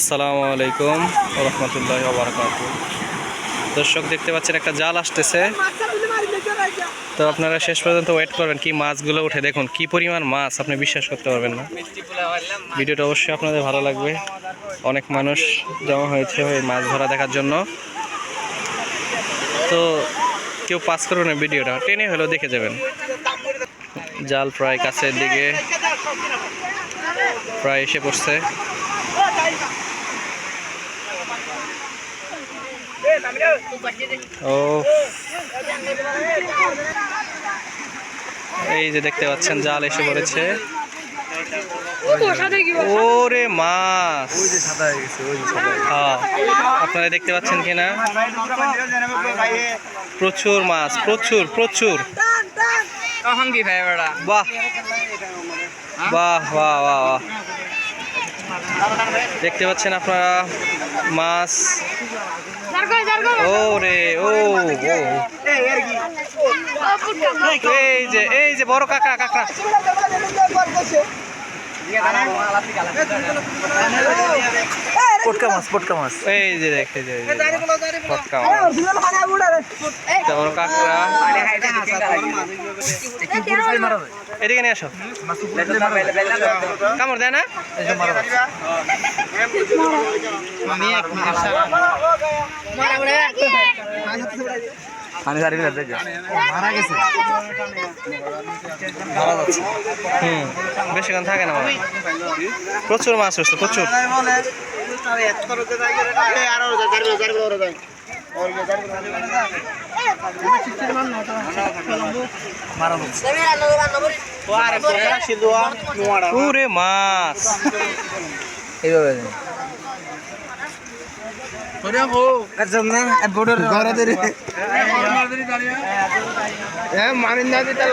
আসসালামু আলাইকুম ওয়া রাহমাতুল্লাহি ওয়া বারাকাতুহু। দর্শক দেখতে পাচ্ছেন একটা জাল আসতেছে, তো আপনারা শেষ পর্যন্ত ওয়েট করবেন। কি মাছগুলো উঠে দেখুন, কি পরিমাণ মাছ, আপনি বিশ্বাস করতে পারবেন না। ভিডিওটা অবশ্যই আপনাদের ভালো লাগবে। অনেক মানুষ জমা হয়েছে ওই মাছ ধরা দেখার জন্য, তো কেউ পাস করুন না, ভিডিওটা টেনে হলেও দেখে যাবেন। জাল প্রায় কাছের দিকে, প্রায় এসে পড়ছে। ও এই যে দেখতে পাচ্ছেন জাল এসে পড়েছে। ওরে মাছ, হ্যাঁ আপনারা দেখতে পাচ্ছেন কিনা, প্রচুর মাছ, প্রচুর প্রচুর। বাহ বাহ বাহ বাহ, দেখতে পাচ্ছেন আপনারা মাছ। ওরে ও এই যে বড় কাঁকড়া, কাঁকড়া পটকা মাছ, পটকা মাছ। এই যে দেখতে পটকা মাছ, বড় কাঁকড়া। এদিকে নিয়ে আসো, কামড় দেয় না। বেশিক্ষণ থাকে না, প্রচুর মাছ হচ্ছে, প্রচুর। পুরে মাছ এইভাবে মারিন না দিতে